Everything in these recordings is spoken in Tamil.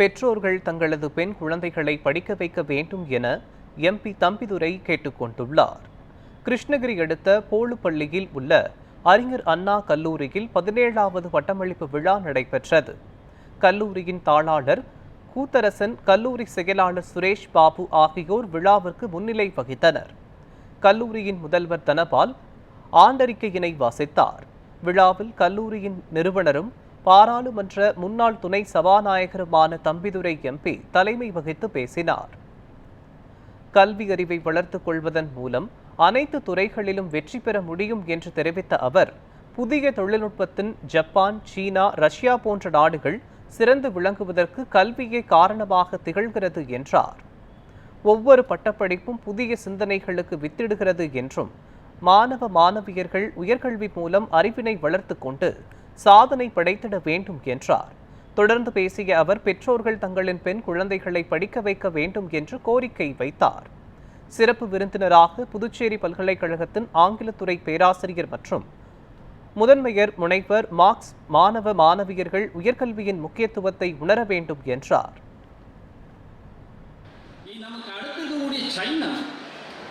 பெற்றோர்கள் தங்களது பெண் குழந்தைகளை படிக்க வைக்க வேண்டும் என எம்பி தம்பிதுரை கேட்டுக்கொண்டுள்ளார். கிருஷ்ணகிரி அடுத்த போலுப்பள்ளியில் உள்ள அறிஞர் அண்ணா கல்லூரியில் 17வது பட்டமளிப்பு விழா நடைபெற்றது. கல்லூரியின் தாளாளர் கூத்தரசன், கல்லூரி செயலாளர் சுரேஷ் பாபு ஆகியோர் விழாவிற்கு முன்னிலை வகித்தனர். கல்லூரியின் முதல்வர் தனபால் ஆண்டறிக்கையினை வாசித்தார். விழாவில் கல்லூரியின் நிறுவனரும் பாராளுமன்ற முன்னாள் துணை சபாநாயகருமான தம்பிதுரை எம்பி தலைமை வகித்து பேசினார். கல்வி அறிவை வளர்த்துக் கொள்வதன் மூலம் அனைத்து துறைகளிலும் வெற்றி பெற முடியும் என்று தெரிவித்த அவர், புதிய தொழில்நுட்பத்தின் ஜப்பான், சீனா, ரஷ்யா போன்ற நாடுகள் சிறந்து விளங்குவதற்கு கல்வியே காரணமாக திகழ்கிறது என்றார். ஒவ்வொரு பட்டப்படிப்பும் புதிய சிந்தனைகளுக்கு வித்திடுகிறது என்றும், மாணவ மாணவியர்கள் உயர்கல்வி மூலம் அறிவினை வளர்த்து கொண்டு சாதனை படைத்திட வேண்டும் என்றார். தொடர்ந்து பேசிய அவர், பெற்றோர்கள் தங்களின் பெண் குழந்தைகளை படிக்க வைக்க வேண்டும் என்று கோரிக்கை வைத்தார். சிறப்பு விருந்தினராக புதுச்சேரி பல்கலைக்கழகத்தின் ஆங்கிலத்துறை பேராசிரியர் மற்றும் முதன்மையர் முனைவர் மார்க்ஸ் மாணவ மாணவியர்கள் உயர்கல்வியின் முக்கியத்துவத்தை உணர வேண்டும் என்றார்.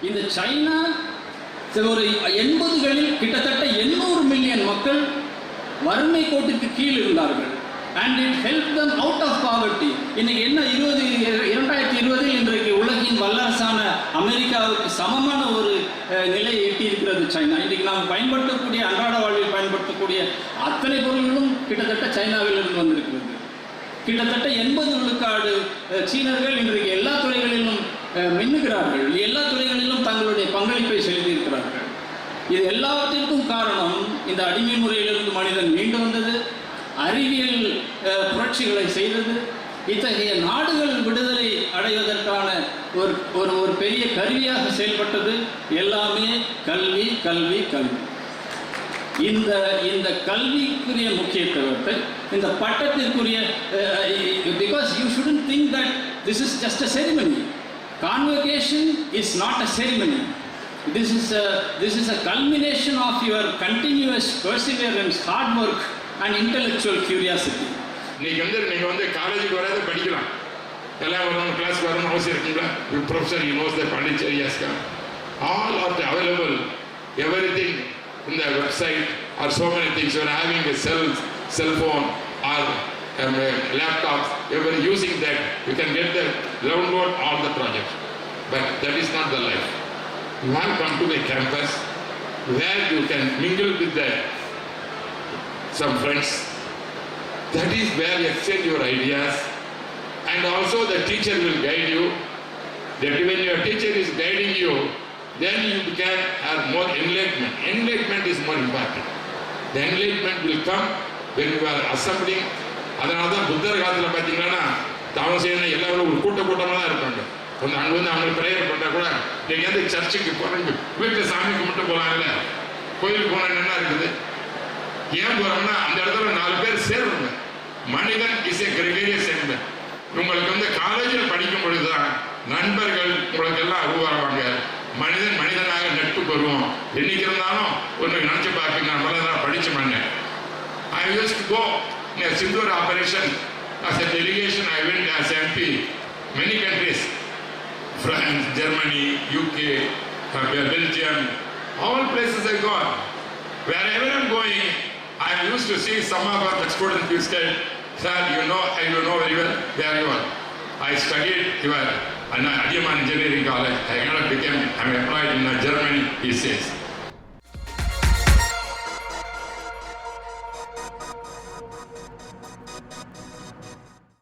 இந்த சைனா ஒரு 80களில் கிட்டத்தட்ட 800 மில்லியன் மக்கள் வறுமை கோட்டிற்கு கீழ் இருந்தார்கள். and it helped them out of poverty. இன்னைக்கு என்ன 2020 இன்றைக்கு உலகின் வல்லரசான அமெரிக்காவுக்கு சமமான ஒரு நிலையை எட்டி இருக்கிறது சைனா. இன்னைக்கு நாம் பயன்படுத்தக்கூடிய அன்றாட வாழ்வில் பயன்படுத்தக்கூடிய அத்தனை பொருள்களும் கிட்டத்தட்ட சைனாவில் இருந்து வந்திருக்கிறது. கிட்டத்தட்ட 80 விழுக்காடு சீனர்கள் இன்றைக்கு எல்லா துறைகளிலும் மின்னுகிறார்கள், எல்லா துறைகளிலும் தங்களுடைய பங்களிப்பை செலுத்தியிருக்கிறார்கள். இது எல்லாவற்றிற்கும் காரணம் இந்த அடிமை முறையிலிருந்து மனிதன் மீண்டு வந்தது, அறிவியல் புரட்சிகளை செய்தது. இத்தகைய நாடுகள் விடுதலை அடைவதற்கான ஒரு பெரிய கருவியாக செயல்பட்டது எல்லாமே கல்வி கல்வி கல்வி. இந்த கல்விக்குரிய முக்கியத்துவத்தை, இந்த பட்டத்திற்குரிய, because you shouldn't think that this is just a ceremony. Convocation is not a ceremony. This is a culmination of your continuous perseverance, hard work and intellectual curiosity. நீங்க வந்து காலேஜுக்கு வராத படிக்கலாம், எல்லாம் வரணும், கிளாஸ் வரணும் அவசியம் இருக்குங்களா? Professor he knows the Pondicherry has come. All are available, everything in the website or so many things. You are having a cell phone or laptops, you are using that, you can get the download all the projects. But that is not the life. You have come to a campus where you can mingle with some friends. That is where you exchange your ideas, and also the teacher will guide you. That when your teacher is guiding you, then you can have more enlightenment. Enlightenment is more important. The enlightenment will come when you are assembling. அதனால தான் புத்தர் காலத்தில் பார்த்தீங்கன்னா தாமம் செய்யணும் எல்லாரும் ஒரு கூட்டமாக தான் இருப்பாங்க. அங்கே வந்து அவங்க ப்ரேயர் பண்ணால் கூட நீங்கள் வந்து சர்ச்சுக்கு போகிறீங்க, வீட்டில் சாமி கும்பிட்டு போகலாங்கல்ல, கோயிலுக்கு போனால் என்ன இருக்குது, ஏன் போகிறோம்னா அந்த இடத்துல 4 பேர் சேருவாங்க. மனிதன் இஸ் ஏ கிரெகரியஸ் என்பர். உங்களுக்கு வந்து காலேஜில் படிக்கும் பொழுது தான் நண்பர்கள் உங்களுக்கு எல்லாம் உருவாகுவாங்க. மனிதன் மனிதனாக நட்புக்கு வருவோம். என்னைக்கு இருந்தாலும் ஒன்று நினச்சி பார்ப்பீங்க, நம்மளால தான் படித்தோம்னு. I used to go in a Sindoor operation as a delegation. I went as MP many countries, France, Germany, UK, Belgium, all places I gone. Wherever I'm going, I used to see some of our students who said, "Sir, you know very well, there you are. I studied your Adiyaman Engineering College. I'm employed in Germany," he says.